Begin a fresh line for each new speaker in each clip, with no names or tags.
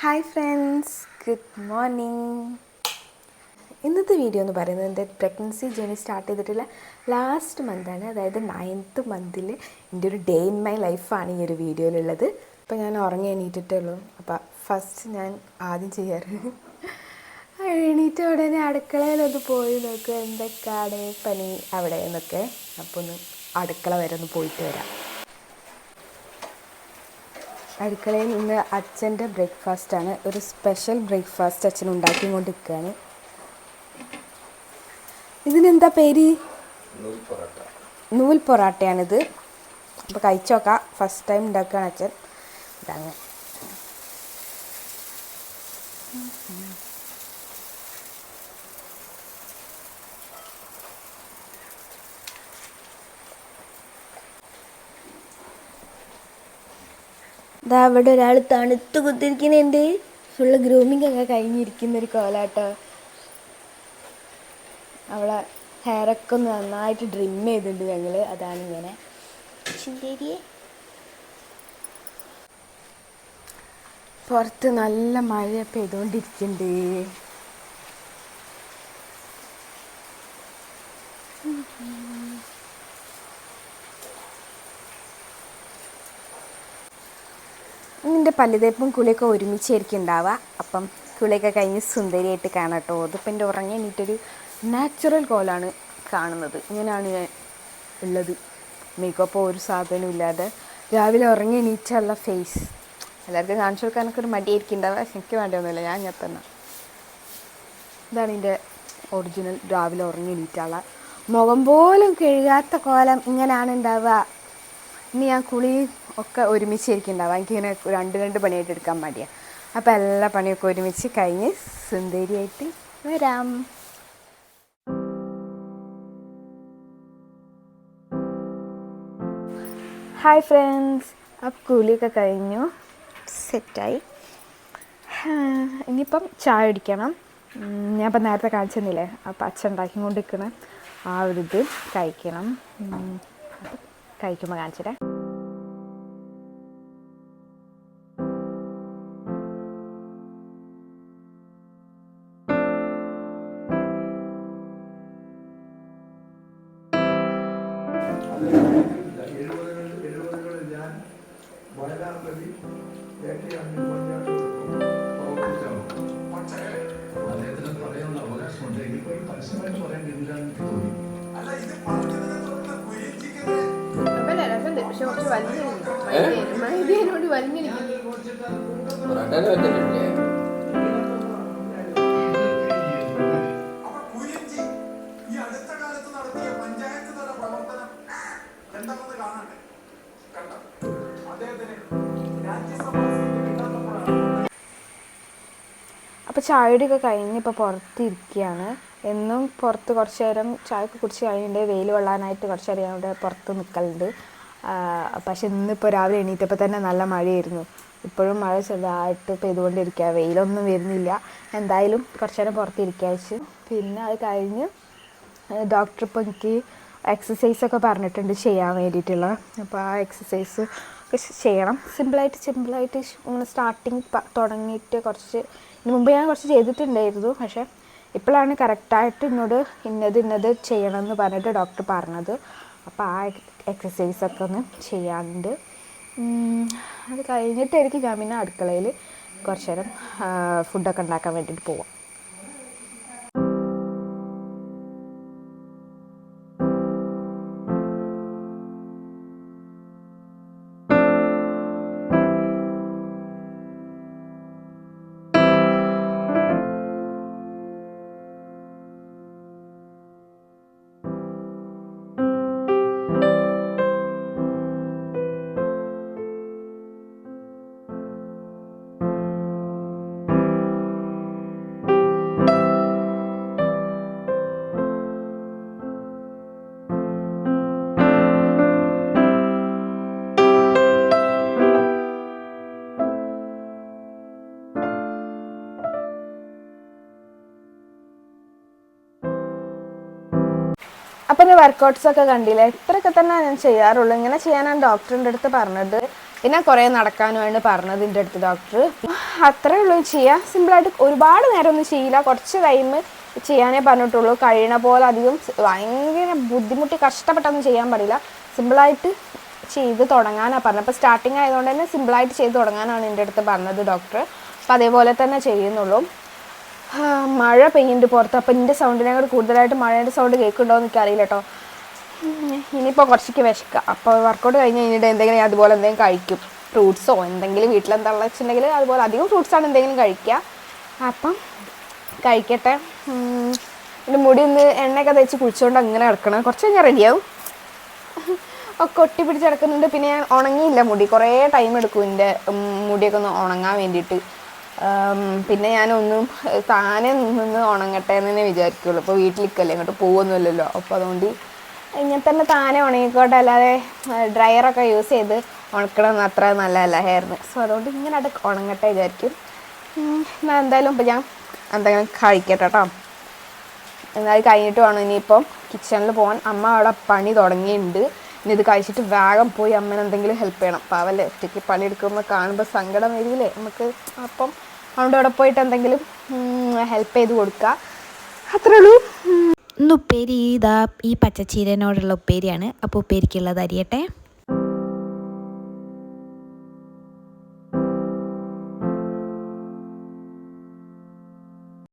Hi friends, good morning. ഇന്നത്തെ video എന്ന് പറയുന്നത് എൻ്റെ പ്രഗ്നൻസി ജേർണി സ്റ്റാർട്ട് ചെയ്തിട്ടുള്ള ലാസ്റ്റ് മന്താണ്, അതായത് 9th മന്തിൽ എൻ്റെ ഒരു ഡേ ഇൻ മൈ ലൈഫാണ് ഈ ഒരു വീഡിയോയിലുള്ളത്. അപ്പോൾ ഞാൻ ഉറങ്ങി എണീറ്റിട്ടേ ഉള്ളൂ. അപ്പോൾ ഫസ്റ്റ് ഞാൻ ആദ്യം ചെയ്യാറ് എണീറ്റ ഉടനെ അടുക്കളയിലൊന്ന് പോയി നോക്കുക എന്തൊക്കെയാണ് പനി അവിടെ എന്നൊക്കെ. അപ്പോൾ ഒന്ന് അടുക്കള വരെ ഒന്ന് പോയിട്ട് വരാം. അടുക്കളയിൽ ഇന്ന് അച്ഛൻ്റെ ബ്രേക്ക്ഫാസ്റ്റാണ്, ഒരു സ്പെഷ്യൽ ബ്രേക്ക്ഫാസ്റ്റ് അച്ഛൻ ഉണ്ടാക്കിക്കൊണ്ടിരിക്കുകയാണ്. ഇതിനെന്താ പേര്? നൂൽ പൊറാട്ടയാണിത്. അപ്പോൾ കഴിച്ചു നോക്കാം. ഫസ്റ്റ് ടൈം ഉണ്ടാക്കുകയാണ് അച്ഛൻ. ഇതങ്ങനെ ഇതാ അവിടെ ഒരാൾ തണുത്ത് കുത്തിരിക്കുന്നുണ്ട്. ഫുള്ള് ഗ്രൂമിങ് ഒക്കെ കഴിഞ്ഞിരിക്കുന്നൊരു കോലാട്ടോ. അവളെ ഹെയറൊക്കെ ഒന്ന് നന്നായിട്ട് ഡ്രിം ചെയ്തിട്ടുണ്ട് ഞങ്ങൾ. അതാണ് ഇങ്ങനെ ചിന്തേരിയെ. പുറത്ത് നല്ല മഴ പെയ്തുകൊണ്ടിരിക്കുന്നുണ്ട്. എൻ്റെ പല്ലുതേപ്പും കുളിയൊക്കെ ഒരുമിച്ചായിരിക്കും ഉണ്ടാവുക. അപ്പം കുളിയൊക്കെ കഴിഞ്ഞ് സുന്ദരിയായിട്ട് കാണാം കേട്ടോ. അതിപ്പോൾ എൻ്റെ ഉറങ്ങി എണീറ്റൊരു നാച്ചുറൽ കോലാണ് കാണുന്നത്. ഇങ്ങനെയാണ് ഞാൻ ഉള്ളത്. മേക്കപ്പോ ഒരു സാധനവും ഇല്ലാതെ രാവിലെ ഉറങ്ങി എണീറ്റുള്ള ഫേസ് എല്ലാവർക്കും കാണിച്ചു കൊടുക്കാനൊക്കെ ഒരു മടിയായിരിക്കും ഉണ്ടാവുക. പക്ഷെ എനിക്ക് വേണ്ടിയൊന്നുമില്ല, ഞാൻ ഇങ്ങനെ തന്നെ. ഇതാണ് എൻ്റെ ഒറിജിനൽ രാവിലെ ഉറങ്ങി എണീറ്റുള്ള മുഖം പോലും കഴുകാത്ത കോലം. ഇങ്ങനെയാണ് ഉണ്ടാവുക. ഇനി ഞാൻ കുളി ഒക്കെ ഒരുമിച്ചായിരിക്കും ഉണ്ടാവുക. എനിക്കിങ്ങനെ രണ്ട് പണിയായിട്ട് എടുക്കാൻ മടിയാണ്. അപ്പോൾ എല്ലാ പണിയൊക്കെ ഒരുമിച്ച് കഴിഞ്ഞ് സുന്ദരിയായിട്ട് വരാം. ഹായ് ഫ്രണ്ട്സ്, അപ്പോൾ കുളിയൊക്കെ കഴിഞ്ഞു, സെറ്റായി. ഇനിയിപ്പം ചായ കുടിക്കണം. ഞാനിപ്പോൾ നേരത്തെ കാണിച്ചെന്നില്ലേ, അപ്പോൾ അച്ഛൻ ഉണ്ടാക്കിക്കൊണ്ടിരിക്കണം. ആ ഒരു ഇത് കഴിക്കണം. കഴിക്കുമ്പോൾ കാണിച്ചിട്ടേ. പക്ഷെ കുറച്ച് വലിഞ്ഞോട് വലിഞ്ഞിരിക്കും. അപ്പോൾ ചായയുടെയൊക്കെ കഴിഞ്ഞ് ഇപ്പോൾ പുറത്തിരിക്കുകയാണ്. എന്നും പുറത്ത് കുറച്ച് നേരം ചായയൊക്കെ കുടിച്ച് കഴിഞ്ഞിട്ട് വെയിൽ കൊള്ളാനായിട്ട് കുറച്ച് നേരം അവിടെ പുറത്ത് നിൽക്കലുണ്ട്. പക്ഷെ ഇന്നിപ്പോൾ രാവിലെ എണീറ്റപ്പോൾ തന്നെ നല്ല മഴയായിരുന്നു. ഇപ്പോഴും മഴ ചെറുതായിട്ട് പെയ്തുകൊണ്ടിരിക്കുക, വെയിലൊന്നും വരുന്നില്ല. എന്തായാലും കുറച്ച് നേരം പുറത്തിരിക്കുക വെച്ച്. പിന്നെ അത് കഴിഞ്ഞ് ഡോക്ടർ ഇപ്പോൾ എനിക്ക് എക്സസൈസൊക്കെ പറഞ്ഞിട്ടുണ്ട് ചെയ്യാൻ വേണ്ടിയിട്ടുള്ള. അപ്പോൾ ആ എക്സസൈസ് ചെയ്യണം. സിമ്പിളായിട്ട് ഇങ്ങനെ സ്റ്റാർട്ടിങ് തുടങ്ങിയിട്ട് കുറച്ച് മുമ്പ് ഞാൻ കുറച്ച് ചെയ്തിട്ടുണ്ടായിരുന്നു. പക്ഷേ ഇപ്പോഴാണ് കറക്റ്റായിട്ട് എന്നോട് ഇന്നത് ചെയ്യണമെന്ന് പറഞ്ഞിട്ട് ഡോക്ടർ പറഞ്ഞത്. അപ്പോൾ ആ എക്സസൈസൊക്കെ ഒന്ന് ചെയ്യാറുണ്ട്. അത് കഴിഞ്ഞിട്ടായിരിക്കും ഞാൻ പിന്നെ അടുക്കളയിൽ കുറച്ച് നേരം ഫുഡൊക്കെ ഉണ്ടാക്കാൻ വേണ്ടിയിട്ട് പോവാം. അപ്പോൾ എൻ്റെ വർക്കൗട്ട്സൊക്കെ കണ്ടില്ല. ഇത്രയൊക്കെ തന്നെ ഞാൻ ചെയ്യാറുള്ളൂ. ഇങ്ങനെ ചെയ്യാനാണ് ഡോക്ടറിൻ്റെ അടുത്ത് പറഞ്ഞത്. പിന്നെ കുറേ നടക്കാനുമാണ് പറഞ്ഞത് എൻ്റെ അടുത്ത് ഡോക്ടർ. അത്രേ ഉള്ളൂ ചെയ്യുക. സിമ്പിളായിട്ട് ഒരുപാട് നേരമൊന്നും ചെയ്യില്ല, കുറച്ച് ടൈം ചെയ്യാനേ പറഞ്ഞിട്ടുള്ളൂ. കഴിയണ പോലെ അധികം ഭയങ്കര ബുദ്ധിമുട്ടി കഷ്ടപ്പെട്ടൊന്നും ചെയ്യാൻ പാടില്ല. സിമ്പിളായിട്ട് ചെയ്ത് തുടങ്ങാനാണ് പറഞ്ഞത്. അപ്പോൾ സ്റ്റാർട്ടിങ് ആയതുകൊണ്ട് തന്നെ സിമ്പിളായിട്ട് ചെയ്ത് തുടങ്ങാനാണ് എൻ്റെ അടുത്ത് പറഞ്ഞത് ഡോക്ടർ. അപ്പോൾ അതേപോലെ തന്നെ ചെയ്യുന്നുള്ളൂ. മഴ പെയ്യുന്നുണ്ട് പുറത്ത്. അപ്പോൾ എൻ്റെ സൗണ്ടിനേക്കാൾ കൂടുതലായിട്ട് മഴേൻ്റെ സൗണ്ട് കേൾക്കുന്നുണ്ടോ എന്ന് എനിക്കറിയില്ല കേട്ടോ. ഇനിയിപ്പോൾ കുറച്ചൊക്കെ വിശക്കുക. അപ്പോൾ വർക്കൗട്ട് കഴിഞ്ഞ് കഴിഞ്ഞിട്ട് എന്തെങ്കിലും അതുപോലെ എന്തെങ്കിലും കഴിക്കും, ഫ്രൂട്ട്സോ എന്തെങ്കിലും വീട്ടിലെന്താ വെച്ചിട്ടുണ്ടെങ്കിൽ അതുപോലെ. അധികം ഫ്രൂട്ട്സാണ് എന്തെങ്കിലും കഴിക്കുക. അപ്പം കഴിക്കട്ടെ. എൻ്റെ മുടി ഒന്ന് എണ്ണയൊക്കെ തേച്ച് കുളിച്ചുകൊണ്ട് അങ്ങനെ കിടക്കണം. കുറച്ച് കഴിഞ്ഞാൽ റെഡിയാവും. ഒക്കെ ഒട്ടി പിടിച്ച് കിടക്കുന്നുണ്ട്. പിന്നെ ഞാൻ ഉണങ്ങിയില്ല മുടി, കുറേ ടൈം എടുക്കും എൻ്റെ മുടിയൊക്കെ ഒന്ന് ഉണങ്ങാൻ വേണ്ടിയിട്ട്. പിന്നെ ഞാനൊന്നും താനെ നിന്ന് ഉണങ്ങട്ടെ എന്ന് തന്നെ വിചാരിക്കുള്ളൂ. അപ്പോൾ വീട്ടിലിരിക്കല്ലേ, ഇങ്ങോട്ട് പോകുന്നില്ലല്ലോ. അപ്പോൾ അതുകൊണ്ട് ഇങ്ങനെ തന്നെ താനെ ഉണങ്ങിക്കോട്ടെ, അല്ലാതെ ഡ്രയറൊക്കെ യൂസ് ചെയ്ത് ഉണക്കണമെന്ന് അത്ര നല്ലതല്ല ഹെയറിന്. സോ അതുകൊണ്ട് ഇങ്ങനെ അത് ഉണങ്ങട്ടെ വിചാരിക്കും. എന്നാൽ എന്തായാലും ഇപ്പം ഞാൻ എന്തെങ്കിലും കഴിക്കട്ടെ കേട്ടോ. എന്നാലും കഴിഞ്ഞിട്ട് വേണം ഇനിയിപ്പം കിച്ചണിൽ പോകാൻ. അമ്മ അവിടെ പണി തുടങ്ങിയിട്ടുണ്ട്. ഇനി ഇത് കഴിച്ചിട്ട് വേഗം പോയി അമ്മേനെ എന്തെങ്കിലും ഹെൽപ്പ് ചെയ്യണം. പാവല്ലേ, ഒറ്റയ്ക്ക് പണിയെടുക്കുമ്പോൾ കാണുമ്പോൾ സങ്കടം വരില്ലേ നമുക്ക്. അപ്പം അതുകൊണ്ട് അവിടെ പോയിട്ട് എന്തെങ്കിലും ഹെൽപ്പ് ചെയ്ത് കൊടുക്കുക, അത്രേ ഉള്ളൂ.
ഇന്ന് ഉപ്പേരി ഇതാ ഈ പച്ചച്ചീരനോടുള്ള ഉപ്പേരിയാണ്. അപ്പോൾ ഉപ്പേരിക്കുള്ളത് അരിയട്ടെ.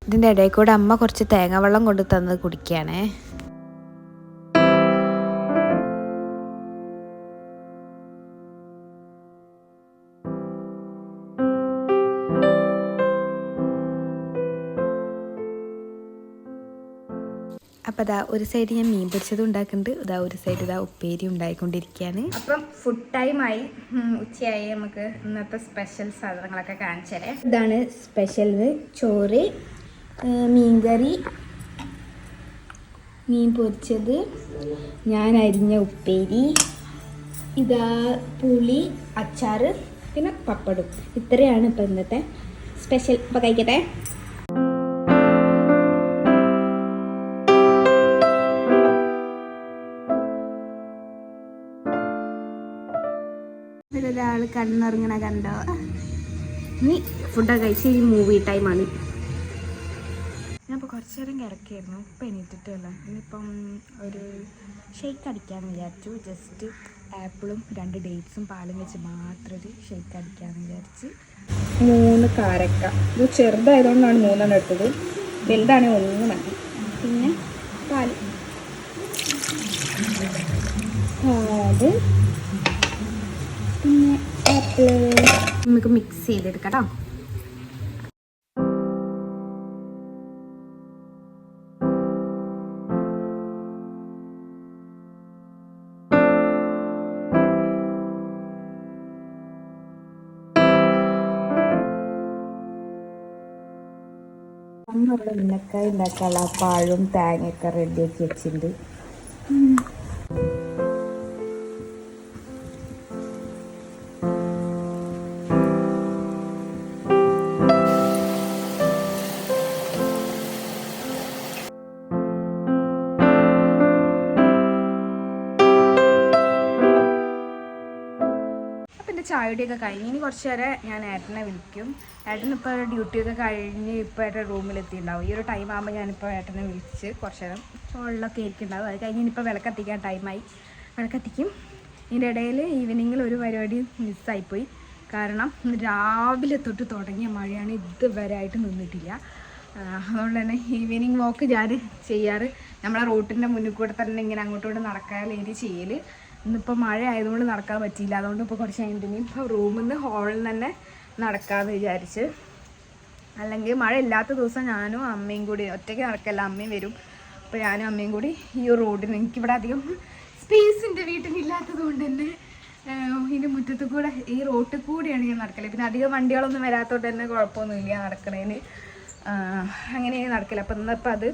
ഇതിൻ്റെ ഇടയിൽ കൂടെ അമ്മ കുറച്ച് തേങ്ങാവെള്ളം കൊണ്ട് തന്നത് കുടിക്കുകയാണേ. അപ്പോൾ ഇതാ ഒരു സൈഡ് ഞാൻ മീൻ പൊരിച്ചതും ഉണ്ടാക്കുന്നുണ്ട്, ഇതാ ഒരു സൈഡ് ഇതാ ഉപ്പേരി ഉണ്ടായിക്കൊണ്ടിരിക്കുകയാണ്.
അപ്പം ഫുഡ് ടൈമായി, ഉച്ചയായി. നമുക്ക് ഇന്നത്തെ സ്പെഷ്യൽ സാധനങ്ങളൊക്കെ കാണിച്ചു തരാം. ഇതാണ് സ്പെഷ്യൽ: ചോറ്, മീൻകറി, മീൻ പൊരിച്ചത്, ഞാൻ അരിഞ്ഞ ഉപ്പേരി, ഇതാ പുളി, അച്ചാർ, പിന്നെ പപ്പടും. ഇത്രയാണ് ഇപ്പം ഇന്നത്തെ സ്പെഷ്യൽ. അപ്പോൾ കഴിക്കട്ടെ. ഒരാൾ കണ്ണിറങ്ങണ കണ്ടോ? ഇനി ഫുഡൊക്കെ കഴിച്ച് ഈ മൂവി ടൈമാണ്. ഞാനിപ്പോൾ കുറച്ച് നേരം കിടക്കായിരുന്നു, ഇപ്പം എണീറ്റിട്ടല്ല. ഇനിയിപ്പം ഒരു ഷെയ്ക്ക് അടിക്കാമെന്ന് വിചാരിച്ചു. ജസ്റ്റ് ആപ്പിളും 2 ഡേറ്റ്സും പാലും വെച്ച് മാത്രം ഒരു ഷെയ്ക്ക് അടിക്കാമെന്ന് വിചാരിച്ച്. 3 കാരക്ക. ഇത് ചെറുതായതുകൊണ്ടാണ് 3 എടുത്തത്, വലുതാണെങ്കിൽ 1 മതി. പിന്നെ പാല്, അത് പിന്നെ ആപ്പിൾ. നമുക്ക് മിക്സ് ചെയ്തെടുക്കാം കേട്ടോ. നമ്മളിവിടെ ഉന്നക്കായ ഉണ്ടാക്കാനുള്ള പാഴും തേങ്ങയൊക്കെ റെഡിയാക്കി വെച്ചിട്ടുണ്ട്. ചായയുടെയൊക്കെ കഴിഞ്ഞ് ഇനി കുറച്ച് നേരം ഞാൻ ഏട്ടനെ വിളിക്കും. ഏട്ടനിപ്പോൾ ഡ്യൂട്ടിയൊക്കെ കഴിഞ്ഞ് ഇപ്പോൾ ഏട്ടൻ റൂമിലെത്തിയിട്ടുണ്ടാവും. ഈ ഒരു ടൈം ആകുമ്പോൾ ഞാനിപ്പോൾ ഏട്ടനെ വിളിച്ച് കുറച്ച് നേരം ചോളിലൊക്കെ ഇരിക്കുന്നുണ്ടാവും. അത് കഴിഞ്ഞ് ഇനിയിപ്പോൾ വിളക്കത്തിക്കാൻ ടൈമായി, വിളക്കത്തിക്കും. ഇതിൻ്റെ ഇടയിൽ ഈവനിങ്ങിൽ ഒരു പരിപാടി മിസ്സായിപ്പോയി. കാരണം രാവിലെ തൊട്ട് തുടങ്ങിയ മഴയാണ്, ഇതുവരെ ആയിട്ട് നിന്നിട്ടില്ല. അതുകൊണ്ട് തന്നെ ഈവനിങ് വാക്ക് ഞാൻ ചെയ്യാറ് നമ്മളെ റോട്ടിൻ്റെ മുന്നിൽ കൂടെ തന്നെ ഇങ്ങനെ അങ്ങോട്ടും നടക്കാനുള്ള ചെയ്യൽ. ഇന്നിപ്പോൾ മഴ ആയതുകൊണ്ട് നടക്കാൻ പറ്റിയില്ല. അതുകൊണ്ട് ഇപ്പോൾ കുറച്ച് കഴിഞ്ഞിട്ട് ഇപ്പോൾ റൂമിൽ നിന്ന് ഹാളിൽ തന്നെ നടക്കാമെന്ന് വിചാരിച്ച്. അല്ലെങ്കിൽ മഴ ഇല്ലാത്ത ദിവസം ഞാനും അമ്മയും കൂടി ഒറ്റയ്ക്ക് നടക്കല്ല, അമ്മയും വരും. അപ്പോൾ ഞാനും അമ്മയും കൂടി ഈ റോഡിന്, എനിക്കിവിടെ അധികം സ്പേസിൻ്റെ വീട്ടിലില്ലാത്തത് കൊണ്ട് തന്നെ ഇതിൻ്റെ മുറ്റത്ത് കൂടെ ഈ റോട്ടിൽ കൂടിയാണ് ഞാൻ നടക്കല്. പിന്നെ അധികം വണ്ടികളൊന്നും വരാത്തതുകൊണ്ട് തന്നെ കുഴപ്പമൊന്നുമില്ല നടക്കണേന്, അങ്ങനെ നടക്കില്ല. അപ്പം ഇന്നിപ്പോൾ അത്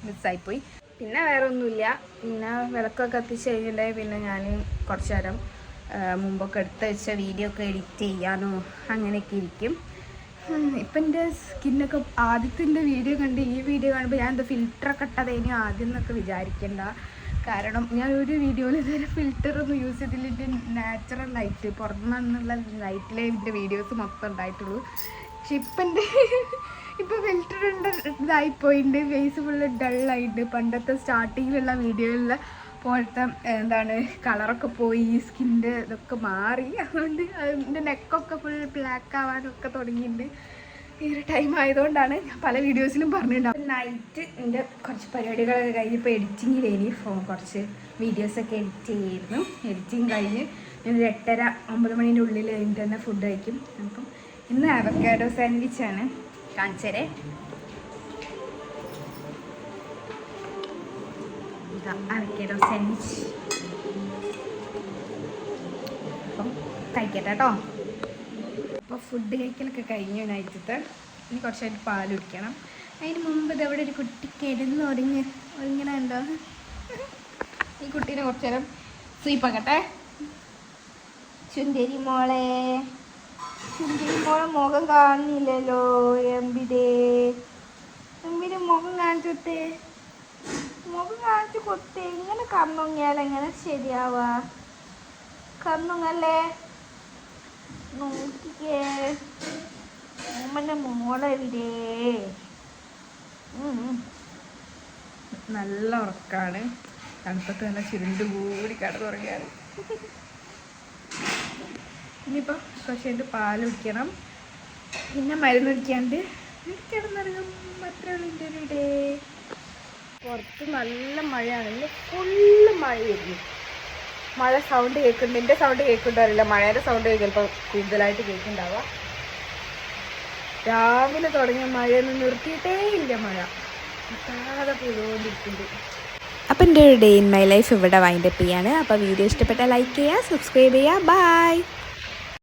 മിസ്സായിപ്പോയി. പിന്നെ വേറെ ഒന്നുമില്ല. പിന്നെ വിളക്കൊക്കെ കത്തിച്ച് കഴിഞ്ഞിട്ടുണ്ടെങ്കിൽ പിന്നെ ഞാൻ കുറച്ച് നേരം മുമ്പൊക്കെ എടുത്ത് വെച്ച വീഡിയോ ഒക്കെ എഡിറ്റ് ചെയ്യാനോ അങ്ങനെയൊക്കെ ഇരിക്കും. ഇപ്പം എൻ്റെ സ്കിന്നൊക്കെ ആദ്യത്തിൻ്റെ വീഡിയോ കണ്ട് ഈ വീഡിയോ കാണുമ്പോൾ ഞാൻ എന്താ ഫിൽറ്ററൊക്കെ ഇട്ടതേനി ആദ്യം എന്നൊക്കെ വിചാരിക്കേണ്ട. കാരണം ഞാൻ ഒരു വീഡിയോയിൽ ഇതുവരെ ഫിൽറ്ററൊന്നും യൂസ് ചെയ്തില്ല. എൻ്റെ നാച്ചുറൽ ലൈറ്റ് പുറത്തുനിന്നുള്ള ലൈറ്റിലെ എൻ്റെ വീഡിയോസ് മൊത്തം ഉണ്ടായിട്ടുള്ളൂ. പക്ഷെ ഇപ്പം ഫിൽറ്റർ ഇതായിപ്പോയിട്ടുണ്ട്. ഫേസ് ഫുള്ള് ഡള്ളായിട്ട് പണ്ടത്തെ സ്റ്റാർട്ടിങ്ങിലുള്ള വീഡിയോയിലുള്ള പോലത്തെ കളറൊക്കെ പോയി, സ്കിൻ്റെ ഇതൊക്കെ മാറി. അതുകൊണ്ട് അതിൻ്റെ നെക്കൊക്കെ ഫുൾ ബ്ലാക്ക് ആവാനൊക്കെ തുടങ്ങിയിട്ടുണ്ട്. ഈ ഒരു ടൈം ആയതുകൊണ്ടാണ് ഞാൻ പല വീഡിയോസിലും പറഞ്ഞിട്ടുണ്ടാവും. നൈറ്റ് എൻ്റെ കുറച്ച് പരിപാടികളൊക്കെ കഴിഞ്ഞ് ഇപ്പോൾ എഡിറ്റിങ്ങിലേനി കുറച്ച് വീഡിയോസൊക്കെ എഡിറ്റ് ചെയ്യായിരുന്നു. എഡിറ്റിങ് കഴിഞ്ഞ് ഞാൻ 8:30-9 മണീൻ്റെ ഉള്ളിൽ കഴിഞ്ഞിട്ട് തന്നെ ഫുഡ് കഴിക്കും. അപ്പം ഇന്ന് അവക്കാഡോ സാൻഡ്വിച്ചാണ് കാണിച്ചേരെ. അവക്കാഡോ സാൻഡ്വിച്ച് അപ്പം കഴിക്കട്ടെ കേട്ടോ. അപ്പോൾ ഫുഡ് കഴിക്കലൊക്കെ കഴിഞ്ഞു നൈറ്റത്തെ. ഇനി കുറച്ചായിട്ട് പാൽ കുടിക്കണം. അതിന് മുമ്പ് ഇതവിടെ ഒരു കുട്ടി കിടന്ന് ഒരിങ്ങനുണ്ടോ? ഈ കുട്ടീനെ കുറച്ച് നേരം സ്വീപ്പാക്കട്ടെ. ചുന്തരി മോളെ മുഖം കാണുന്നില്ലല്ലോ. എമ്പിൻ്റെ മുഖം കാണിച്ചോട്ടെ, മുഖം കാണിച്ചു കൊടുത്തേ. ഇങ്ങനെ കണ്ണൊങ്ങിയാൽ എങ്ങനെ ശരിയാവാ? കണ്ണൊങ്ങല്ലേ നോക്കിക്കേ. ഓമൻ്റെ മോളല്ലേ. നല്ല ഉറക്കാണ്. തണുപ്പത്ത് നല്ല ചുരുണ്ട് കൂടി കിടന്നുറങ്ങിയാണ്. ഇനിയിപ്പോൾ കുറച്ച് പാൽ കുടിക്കണം, പിന്നെ മരുന്ന് കുടിക്കാണ്ട് കിടന്നിറങ്ങും. അത്രയുള്ള എൻ്റെ ഒരു ഡേ. പുറത്ത് നല്ല മഴയാണ്. ഇന്ന് ഫുള്ള് മഴയായിരുന്നു. മഴ സൗണ്ട് കേൾക്കുന്നുണ്ട്. എൻ്റെ സൗണ്ട് കേൾക്കുന്നുണ്ടാവില്ല, മഴയുടെ സൗണ്ട് ചിലപ്പോൾ കൂടുതലായിട്ട് കേൾക്കുന്നുണ്ടാവുക. രാവിലെ തുടങ്ങിയ മഴയൊന്നും നിർത്തിയിട്ടേ ഇല്ല. മഴ നിർത്താതെ പെയ്തുകൊണ്ടിരിക്കുന്നുണ്ട്.
അപ്പം എൻ്റെ ഒരു ഡേ ഇൻ മൈ ലൈഫ് ഇവിടെ വൈൻഡപ്പ് ചെയ്യാണ്. അപ്പോൾ വീഡിയോ ഇഷ്ടപ്പെട്ടാൽ ലൈക്ക് ചെയ്യുക, സബ്സ്ക്രൈബ് ചെയ്യുക. ബൈ.